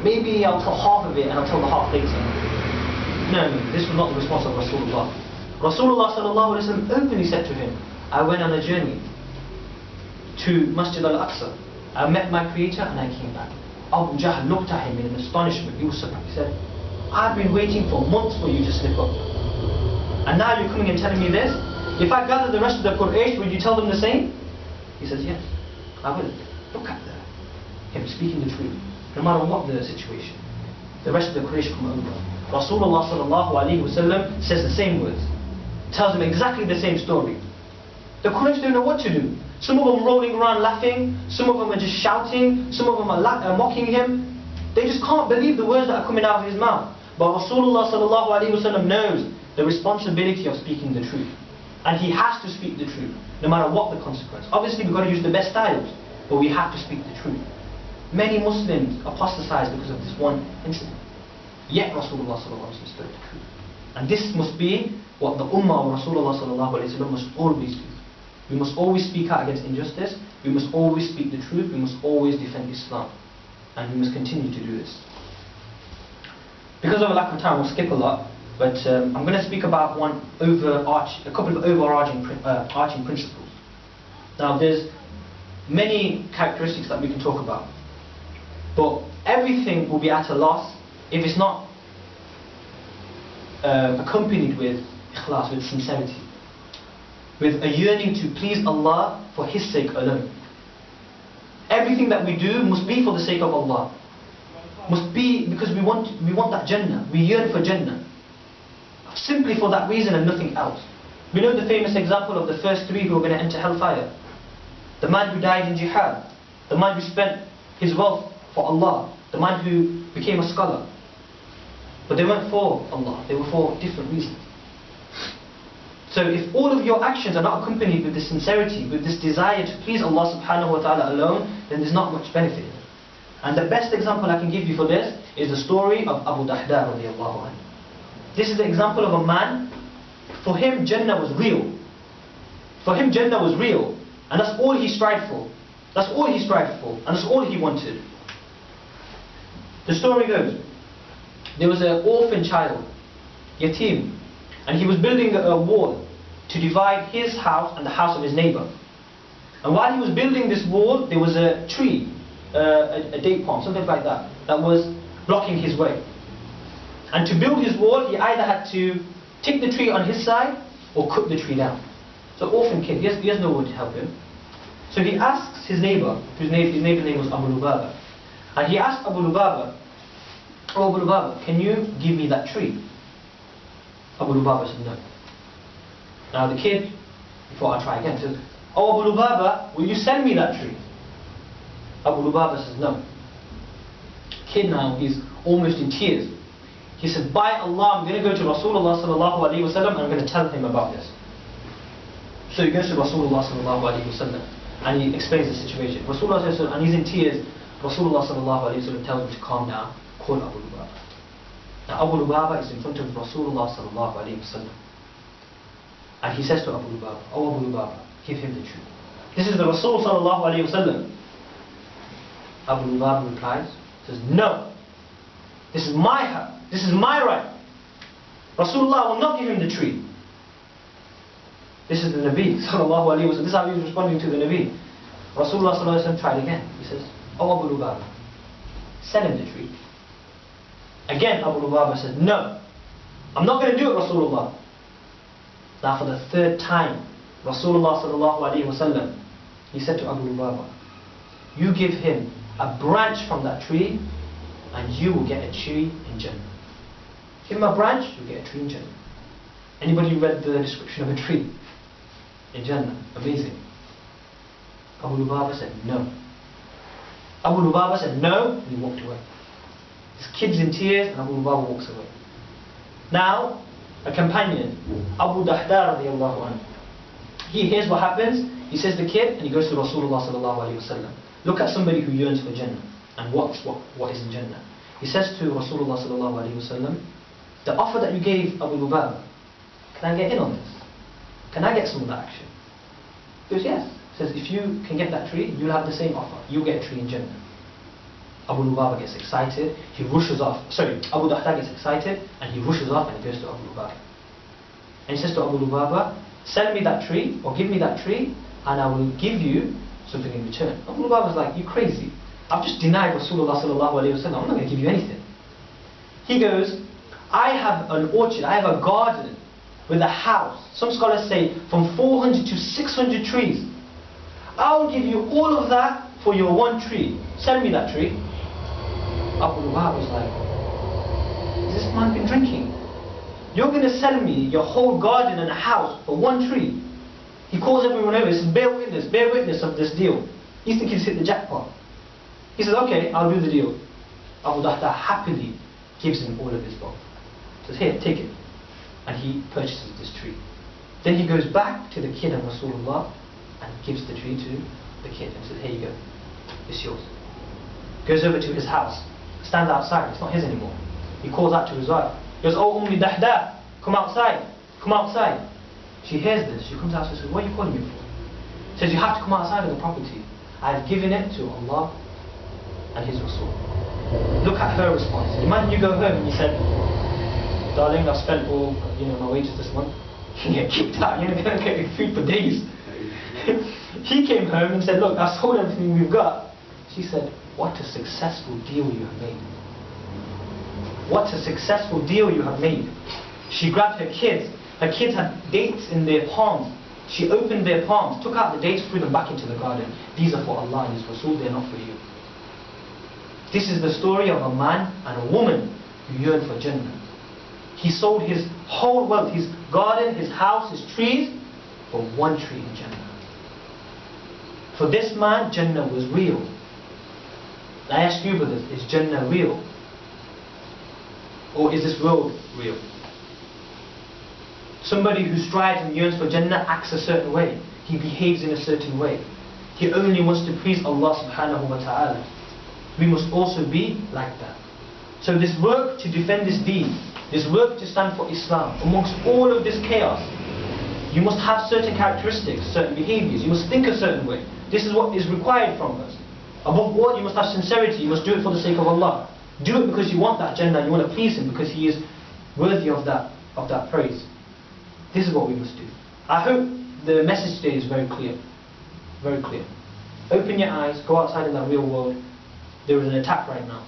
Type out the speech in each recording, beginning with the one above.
Maybe I'll tell half of it and I'll tell the half later. No, this was not the response of Rasulullah. Rasulullah sallallahu alayhi wa sallam openly said to him, I went on a journey to Masjid al-Aqsa. I met my Creator and I came back. Abu Jahl looked at him in astonishment. He was surprised. He said, I've been waiting for months for you to slip up. And now you're coming and telling me this? If I gather the rest of the Quraysh, would you tell them the same? He says, yes, I will. Look at him speaking the truth, no matter what the situation. The rest of the Quraysh come over. Rasulullah sallallahu alayhi wa sallam says the same words. Tells them exactly the same story. The Quraysh don't know what to do. Some of them rolling around laughing, some of them are just shouting, some of them are mocking him. They just can't believe the words that are coming out of his mouth. But Rasulullah sallallahu alayhi wa sallam knows the responsibility of speaking the truth. And he has to speak the truth, no matter what the consequence. Obviously we've got to use the best styles, but we have to speak the truth. Many Muslims apostatize because of this one incident. Yet Rasulullah sallallahu alayhi wa sallam spoke the truth. And this must be what the Ummah of Rasulullah sallallahu alayhi wa sallam must always do. We must always speak out against injustice. We must always speak the truth. We must always defend Islam. And we must continue to do this. Because of a lack of time, we'll skip a lot. But I'm going to speak about a couple of overarching principles. Now there's many characteristics that we can talk about. But everything will be at a loss if it's not accompanied with ikhlas, with sincerity, with a yearning to please Allah for His sake alone. Everything that we do must be for the sake of Allah. Must be because we want that Jannah. We yearn for Jannah. Simply for that reason and nothing else. We know the famous example of the first three who were going to enter hellfire. The man who died in jihad. The man who spent his wealth for Allah. The man who became a scholar. But they weren't for Allah. They were for different reasons. So if all of your actions are not accompanied with this sincerity, with this desire to please Allah subhanahu wa ta'ala alone, then there's not much benefit. And the best example I can give you for this is the story of Abu Dahda radiallahu anhu. This is the example of a man, for him Jannah was real. For him Jannah was real. And that's all he strived for. That's all he strived for. And that's all he wanted. The story goes, there was an orphan child, yatim, and he was building a wall to divide his house and the house of his neighbor. And while he was building this wall, there was a tree, a date palm, something like that, that was blocking his way. And to build his wall, he either had to take the tree on his side or cut the tree down. So orphan kid, he has no one to help him. So he asks his neighbor, his neighbor's name was Abu Lubaba. And he asked Abu Lubaba, "Oh Abu Lubaba, can you give me that tree?" Abu Lubaba said no. Now the kid, he thought I'd try again, says, "Oh Abu Lubaba, will you send me that tree?" Abu Lubaba says no. Kid now, he's almost in tears. He said, "By Allah, I'm going to go to Rasulullah sallallahu alayhi wa sallam and I'm going to tell him about this." So he goes to Rasulullah sallallahu alayhi wa sallam and he explains the situation. Rasulullah sallallahu alayhi wa sallam, and he's in tears. Rasulullah sallallahu alayhi wa sallam tells him to calm down, call Abu Lubaba. Now Abu Lubaba is in front of Rasulullah sallallahu alayhi wa sallam. And he says to Abu Lubaba, "Oh Abu Lubaba, give him the truth." This is the Rasul sallallahu alayhi wa sallam. Abu Lubaba replies, says, "No, this is my house. This is my right. Rasulullah will not give him the tree." This is the Nabi sallallahu alayhi wa sallam. This is how he was responding to the Nabi. Rasulullah sallallahu alayhi wa sallam tried again. He says, "Oh Abu Lubaba, send him the tree." Again Abu Lubaba said, "No, I'm not going to do it, Rasulullah." Now for the third time, Rasulullah sallallahu alayhi wa sallam, he said to Abu Lubaba, "You give him a branch from that tree and you will get a tree in Jannah." Give him a branch, you'll get a tree in Jannah. Anybody read the description of a tree in Jannah? Amazing. Abu Lubaba said no. Abu Lubaba said no, and he walked away. His kid's in tears and Abu Lubaba walks away. Now, a companion, Abu Dahda radiallahu anhu, he hears what happens, he says the kid, and he goes to Rasulullah sallallahu alayhi wa sallam. Look at somebody who yearns for Jannah and what is in Jannah. He says to Rasulullah sallallahu alayhi wa sallam, "The offer that you gave Abu Lubaba, can I get in on this? Can I get some of that action?" He goes, "Yes." He says, "If you can get that tree, you'll have the same offer. You'll get a tree in Jannah." Abu Lubaba gets excited, he rushes off. Sorry, Abu Dahda gets excited and he rushes off and he goes to Abu Lubaba. And he says to Abu Lubaba, sell me that tree or give me that tree and I will give you something in return. Abu Lubaba's like, you crazy. I've just denied Rasulullah sallallahu alayhi wa sallam. I'm not going to give you anything. He goes, I have an orchard, I have a garden with a house. Some scholars say from 400 to 600 trees. I will give you all of that for your one tree. Sell me that tree. Abu Lubaba was like, has this man been drinking? You're going to sell me your whole garden and a house for one tree. He calls everyone over, he says, bear witness of this deal. He thinks he's hit the jackpot. He says, okay, I'll do the deal. Abu Dahda happily gives him all of his wealth. Says, here, take it. And he purchases this tree. Then he goes back to the kid and Rasulullah and gives the tree to the kid and says, here you go, it's yours. Goes over to his house, stands outside, it's not his anymore. He calls out to his wife. He goes, oh Ummi Dahda, come outside, come outside. She hears this, she comes out and says, what are you calling me for? Says, you have to come outside of the property. I have given it to Allah and His Rasul. Look at her response. Imagine you go home and you said, darling, I've spent all my wages this month. You get kicked out, you're not going to get food for days. He came home and said, look, I've sold everything we've got. She said, what a successful deal you have made. What a successful deal you have made. She grabbed her kids. Her kids had dates in their palms. She opened their palms, took out the dates, threw them back into the garden. These are for Allah and His Rasul, they're not for you. This is the story of a man and a woman who yearn for Jannah. He sold his whole wealth, his garden, his house, his trees, for one tree in Jannah. For this man, Jannah was real. I ask you, brothers, is Jannah real? Or is this world real? Somebody who strives and yearns for Jannah acts a certain way. He behaves in a certain way. He only wants to please Allah subhanahu wa ta'ala. We must also be like that. So this work to defend this deen, this work to stand for Islam, amongst all of this chaos, you must have certain characteristics, certain behaviors. You must think a certain way. This is what is required from us. Above all, you must have sincerity. You must do it for the sake of Allah. Do it because you want that Jannah, you want to please Him, because He is worthy of that praise. This is what we must do. I hope the message today is very clear. Very clear. Open your eyes, go outside in that real world. There is an attack right now.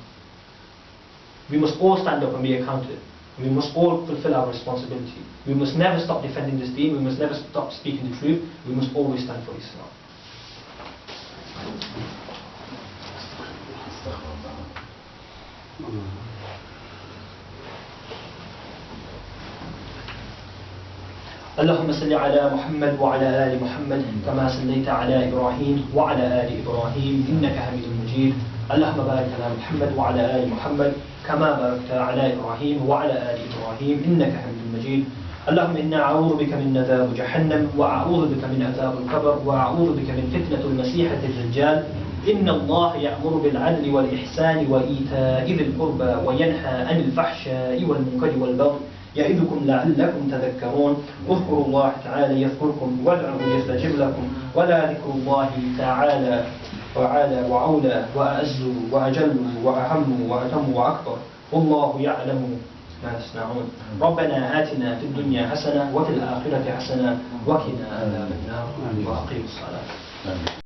We must all stand up and be accounted. We must all fulfill our responsibility. We must never stop defending this deen. We must never stop speaking the truth. We must always stand for Islam. اللهم صل على محمد وعلى آل محمد كما صليت على إبراهيم وعلى آل إبراهيم إنك حميد مجيد. اللهم بارك على محمد وعلى آل محمد كما باركت على إبراهيم وعلى آل إبراهيم إنك حميد مجيد. اللهم إنا أعوذ بك من عذاب جهنم وأعوذ بك من عذاب القبر وأعوذ بك من فتنة المسيح الدجال. إن الله يأمر بالعدل والإحسان وإيتاء ذي القربى وينهى عن الفحشاء والمنكر والبغي يعظكم لعلكم تذكرون. اذكروا الله تعالى يذكركم وادعوه يستجب لكم ولا ذكر الله تعالى وعلى وعولى وأعز وأجل وأهم وأتم وأكبر والله يعلم ما تصنعون. ربنا آتنا في الدنيا حسنة وفي الآخرة حسنة وقنا عذاب النار وأقيموا الصلاة.